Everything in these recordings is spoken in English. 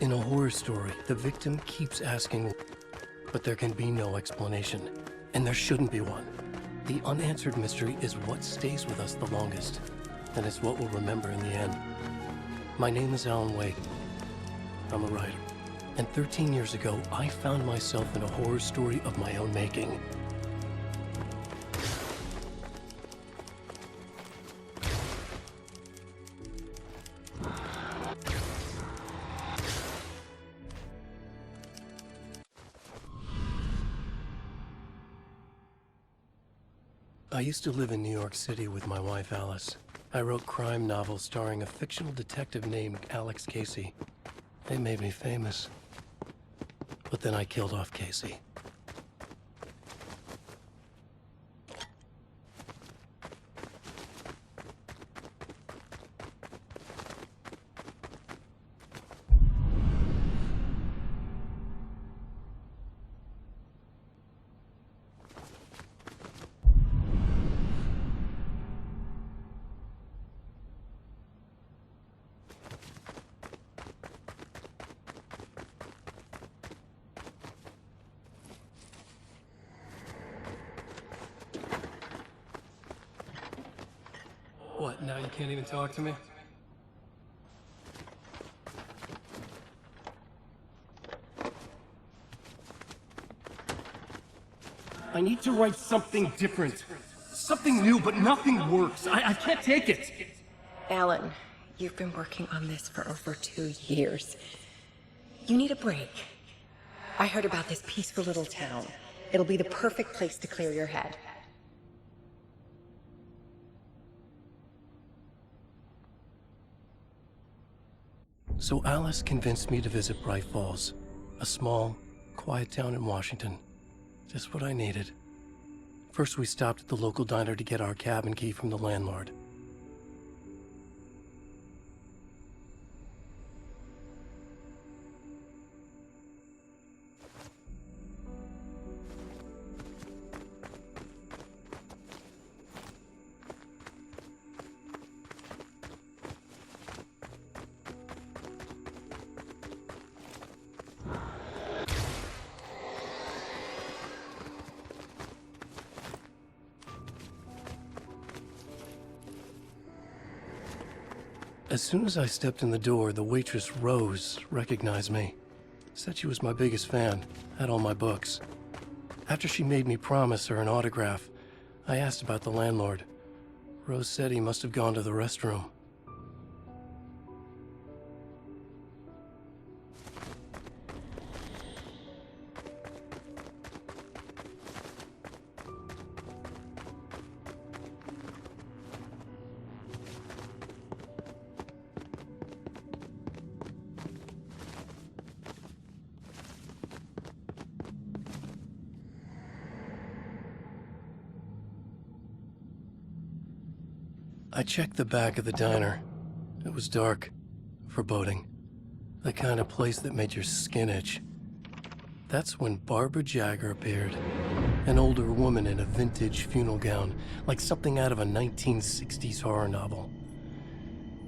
In a horror story, the victim keeps asking, but there can be no explanation, and there shouldn't be one. The unanswered mystery is what stays with us the longest, and it's what we'll remember in the end. My name is Alan Wake. I'm a writer. And 13 years ago, I found myself in a horror story of my own making. I used to live in New York City with my wife, Alice. I wrote crime novels starring a fictional detective named Alex Casey. They made me famous. But then I killed off Casey. What, now you can't even talk to me? I need to write something different. Something new, but nothing works. I can't take it. Alan, you've been working on this for over 2 years. You need a break. I heard about this peaceful little town. It'll be the perfect place to clear your head. So Alice convinced me to visit Bright Falls, a small, quiet town in Washington. Just what I needed. First, we stopped at the local diner to get our cabin key from the landlord. As soon as I stepped in the door, the waitress, Rose, recognized me. Said she was my biggest fan, had all my books. After she made me promise her an autograph, I asked about the landlord. Rose said he must have gone to the restroom. I checked the back of the diner. It was dark, foreboding. The kind of place that made your skin itch. That's when Barbara Jagger appeared. An older woman in a vintage funeral gown, like something out of a 1960s horror novel.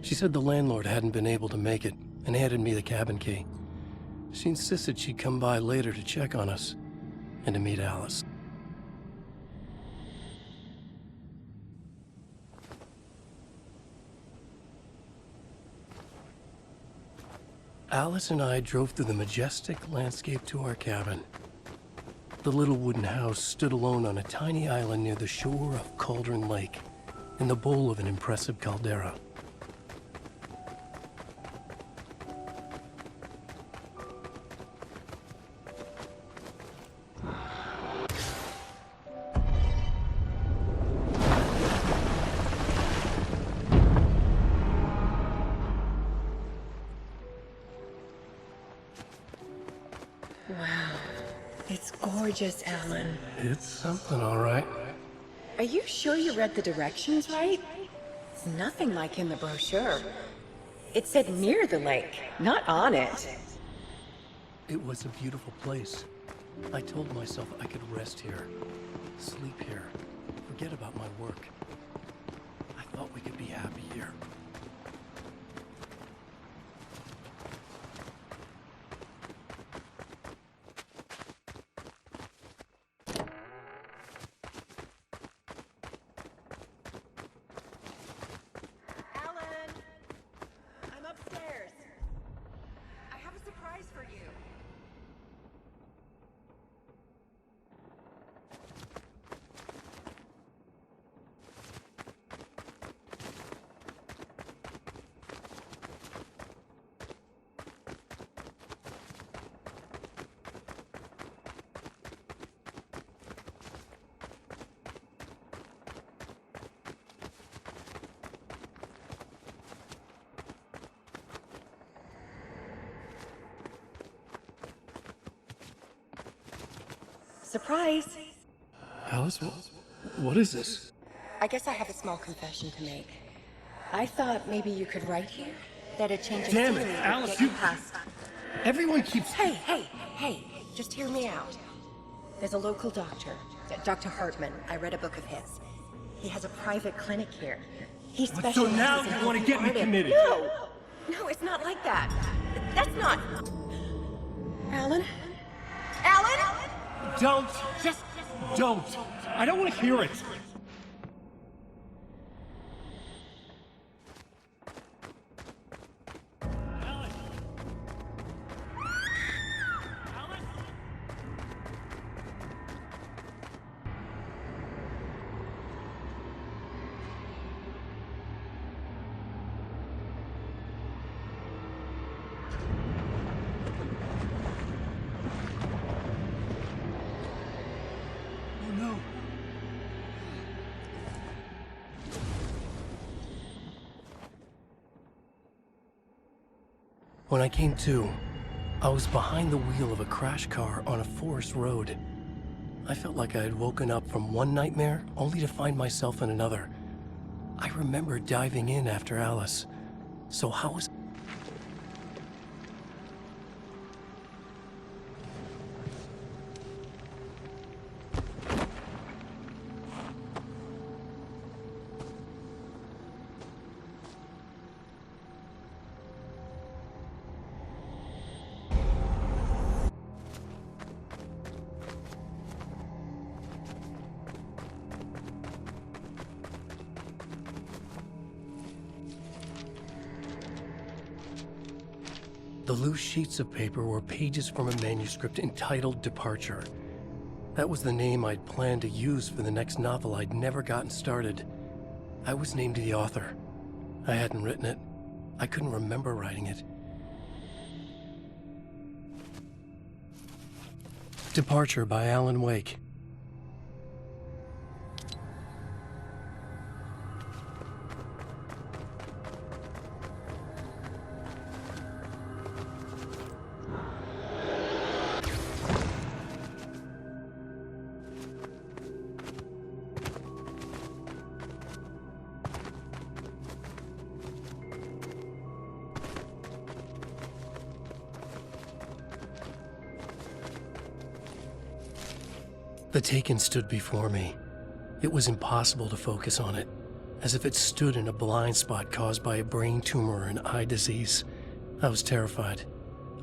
She said the landlord hadn't been able to make it, and handed me the cabin key. She insisted she'd come by later to check on us, and to meet Alice. Alice and I drove through the majestic landscape to our cabin. The little wooden house stood alone on a tiny island near the shore of Cauldron Lake, in the bowl of an impressive caldera. Wow. It's gorgeous, Alan. It's something, all right. Are you sure you read the directions right? It's nothing like in the brochure. It said near the lake, not on it. It was a beautiful place. I told myself I could rest here, sleep here, forget about my work. I thought we could be happy here. Surprise! Alice, what is this? I guess I have a small confession to make. I thought maybe you could write here. That a change of Damn it, scenery would Alice, get you... you past. Everyone keeps... Hey, just hear me out. There's a local doctor, Dr. Hartman. I read a book of his. He has a private clinic here. He specializes So now in you want to get me helping committed? artists. No, it's not like that. That's not... Alan? Alan? Don't! Just don't! I don't want to hear it! When I came to, I was behind the wheel of a crash car on a forest road. I felt like I had woken up from one nightmare only to find myself in another. I remember diving in after Alice. So how was... The loose sheets of paper were pages from a manuscript entitled Departure. That was the name I'd planned to use for the next novel I'd never gotten started. I was named the author. I hadn't written it. I couldn't remember writing it. Departure by Alan Wake. The Taken stood before me. It was impossible to focus on it, as if it stood in a blind spot caused by a brain tumor and eye disease. I was terrified.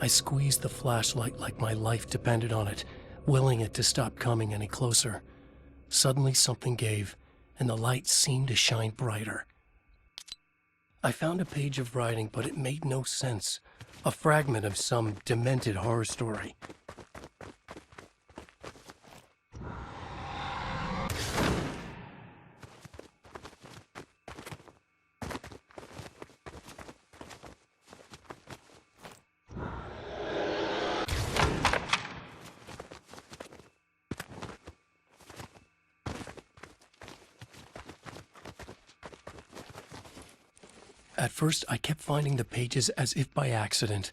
I squeezed the flashlight like my life depended on it, willing it to stop coming any closer. Suddenly something gave, and the light seemed to shine brighter. I found a page of writing, but it made no sense. A fragment of some demented horror story. At first, I kept finding the pages as if by accident.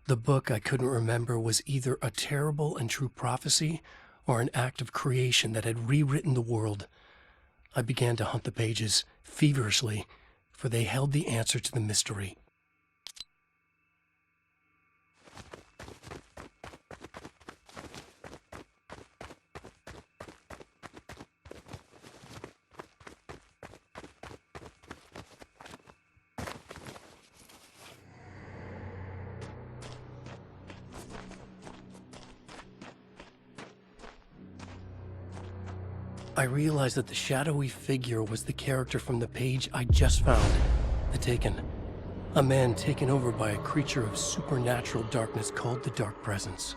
The book I couldn't remember was either a terrible and true prophecy or an act of creation that had rewritten the world. I began to hunt the pages feverishly, for they held the answer to the mystery. I realized that the shadowy figure was the character from the page I just found, The Taken. A man taken over by a creature of supernatural darkness called the Dark Presence.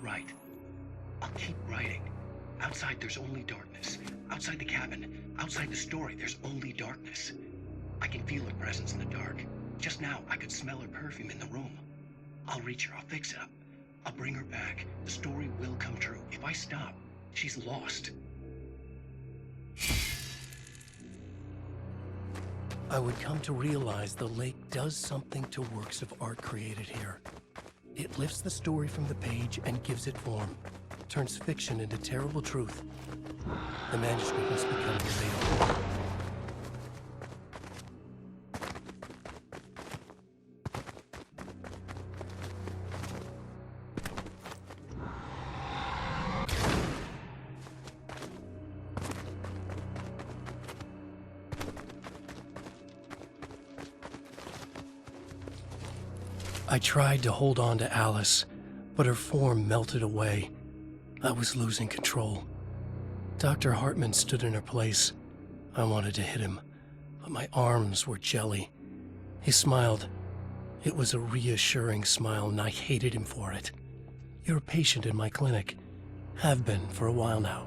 right. I'll keep writing. Outside, there's only darkness. Outside the cabin, outside the story, there's only darkness. I can feel her presence in the dark. Just now, I could smell her perfume in the room. I'll reach her. I'll fix it up. I'll bring her back. The story will come true. If I stop, she's lost. I would come to realize the lake does something to works of art created here. It lifts the story from the page and gives it form, turns fiction into terrible truth. The manuscript must become real. I tried to hold on to Alice, but her form melted away. I was losing control. Dr. Hartman stood in her place. I wanted to hit him, but my arms were jelly. He smiled. It was a reassuring smile, and I hated him for it. You're a patient in my clinic. Have been for a while now.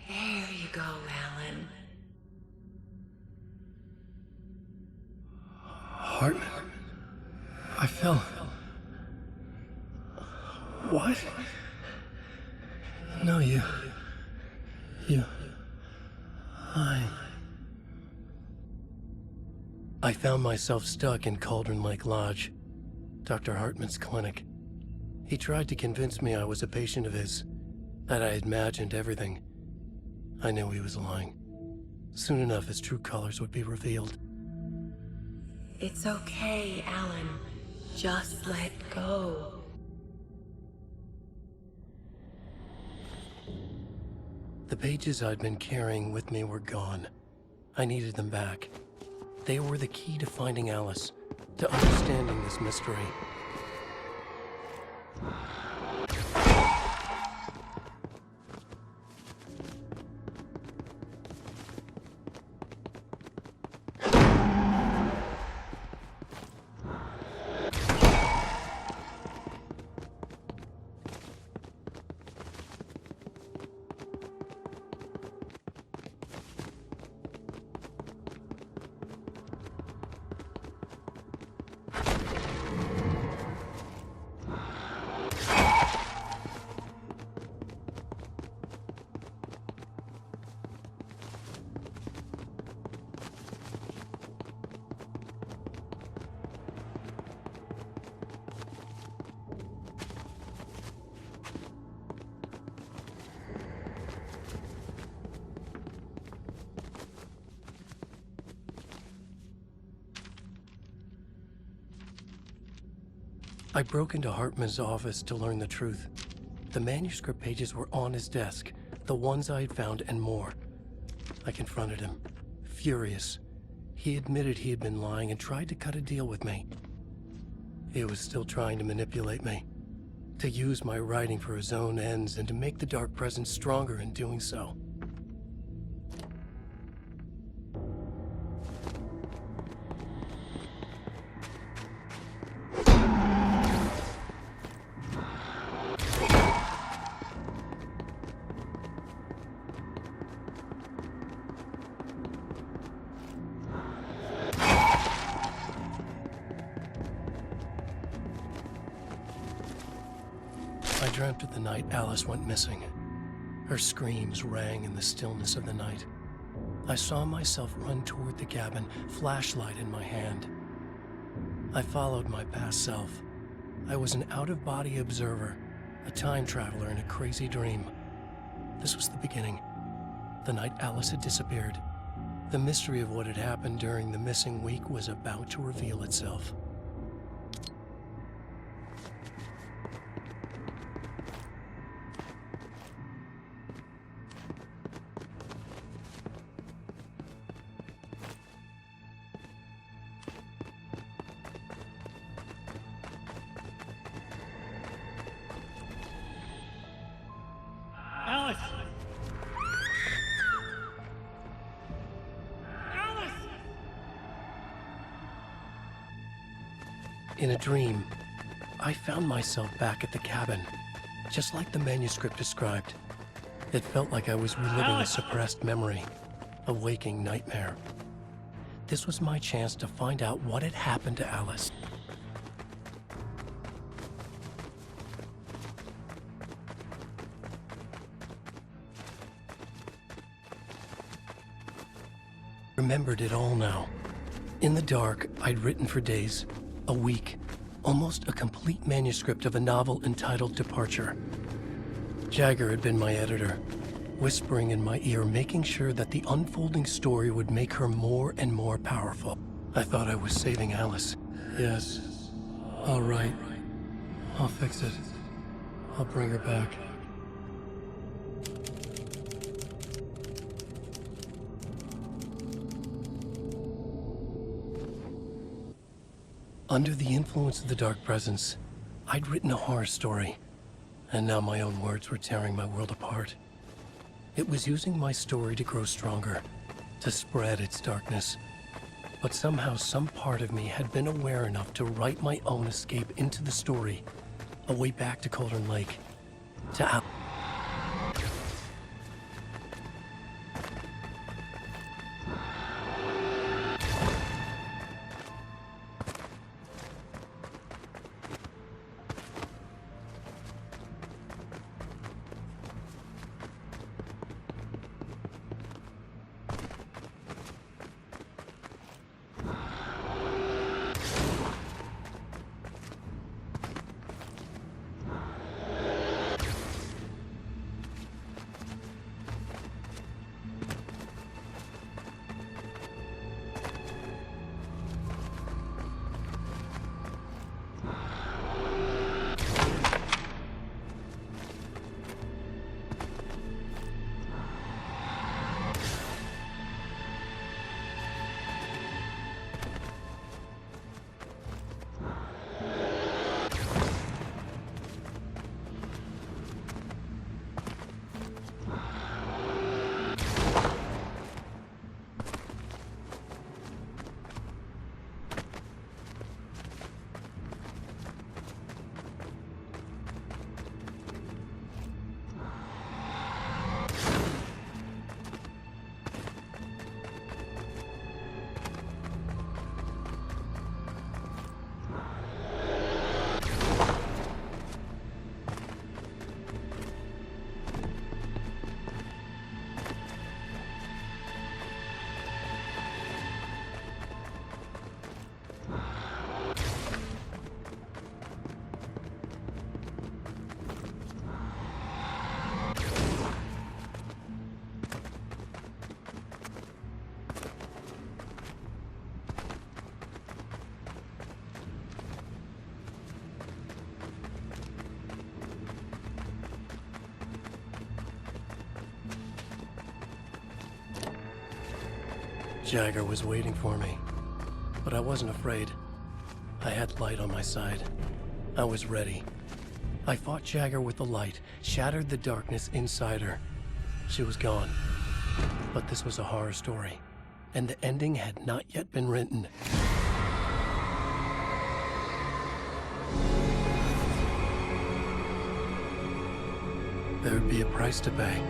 There you go, Alan. Hartman? I fell. What? No, you... I found myself stuck in Cauldron Lake Lodge, Dr. Hartman's clinic. He tried to convince me I was a patient of his, that I had imagined everything. I knew he was lying. Soon enough, his true colors would be revealed. It's okay, Alan. Just let go. The pages I'd been carrying with me were gone. I needed them back. They were the key to finding Alice, to understanding this mystery. I broke into Hartman's office to learn the truth. The manuscript pages were on his desk, the ones I had found and more. I confronted him, furious. He admitted he had been lying and tried to cut a deal with me. He was still trying to manipulate me, to use my writing for his own ends and to make the Dark Presence stronger in doing so. I dreamt of the night Alice went missing. Her screams rang in the stillness of the night. I saw myself run toward the cabin, flashlight in my hand. I followed my past self. I was an out-of-body observer, a time traveler in a crazy dream. This was the beginning. The night Alice had disappeared. The mystery of what had happened during the missing week was about to reveal itself. In a dream, I found myself back at the cabin, just like the manuscript described. It felt like I was reliving a suppressed memory, a waking nightmare. This was my chance to find out what had happened to Alice. Remembered it all now. In the dark, I'd written for days, a week, almost a complete manuscript of a novel entitled Departure. Jagger had been my editor, whispering in my ear, making sure that the unfolding story would make her more and more powerful. I thought I was saving Alice. Yes. All right. I'll fix it. I'll bring her back. Under the influence of the dark presence, I'd written a horror story, and now my own words were tearing my world apart. It was using my story to grow stronger, to spread its darkness. But somehow some part of me had been aware enough to write my own escape into the story, a way back to Cauldron Lake, to Al. Jagger was waiting for me, but I wasn't afraid. I had light on my side. I was ready. I fought Jagger with the light, shattered the darkness inside her. She was gone. But this was a horror story, and the ending had not yet been written. There would be a price to pay.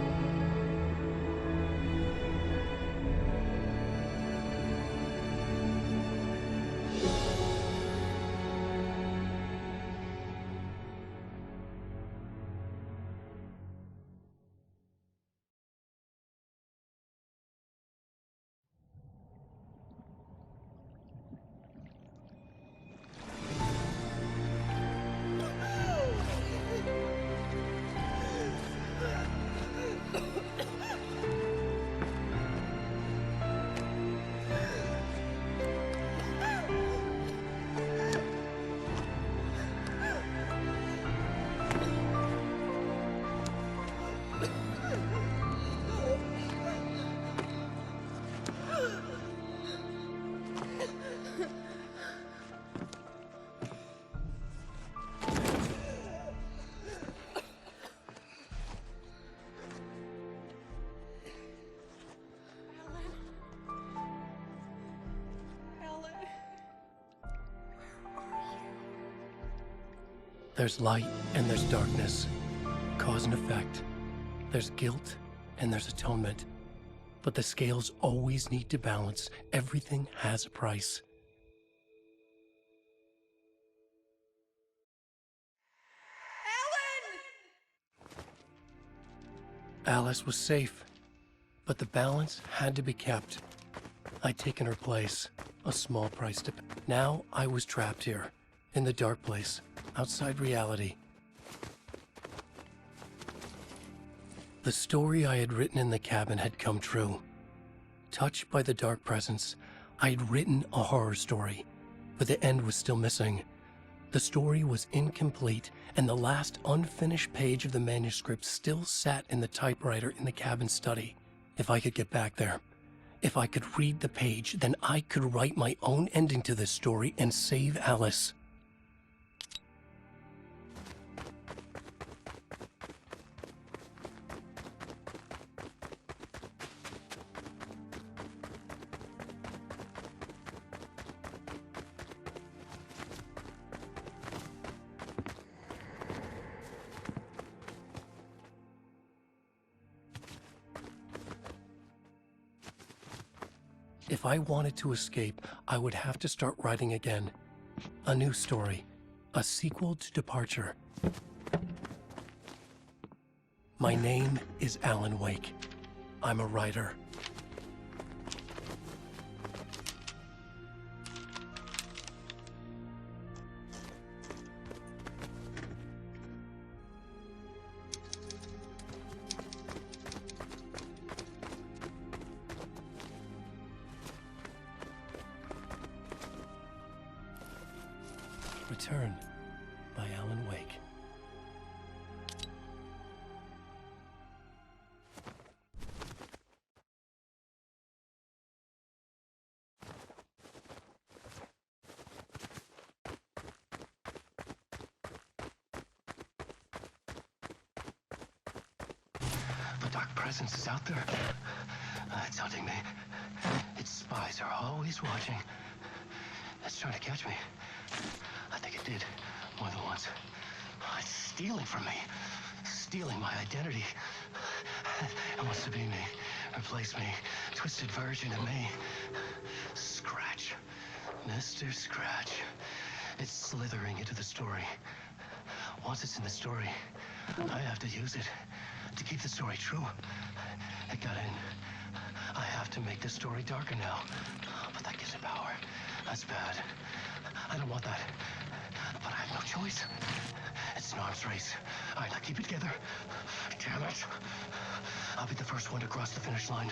There's light and there's darkness, cause and effect. There's guilt and there's atonement. But the scales always need to balance. Everything has a price. Alice was safe, but the balance had to be kept. I'd taken her place, a small price to pay. Now I was trapped here, in the dark place, outside reality. The story I had written in the cabin had come true. Touched by the dark presence, I had written a horror story, but the end was still missing. The story was incomplete, and the last unfinished page of the manuscript still sat in the typewriter in the cabin study. If I could get back there, if I could read the page, then I could write my own ending to this story and save Alice. If I wanted to escape, I would have to start writing again. A new story. A sequel to Departure. My name is Alan Wake. I'm a writer. Return by Alan Wake. The dark presence is out there. It's hunting me. Its spies are always watching. It's trying to catch me. I think it did, more than once. It's stealing from me. Stealing my identity. It wants to be me. Replace me. Twisted version of me. Scratch. Mr. Scratch. It's slithering into the story. Once it's in the story, I have to use it to keep the story true. It got in. I have to make the story darker now. But that gives it power. That's bad. I don't want that. But I have no choice. It's an arms race. All right, now keep it together. Damn it. I'll be the first one to cross the finish line.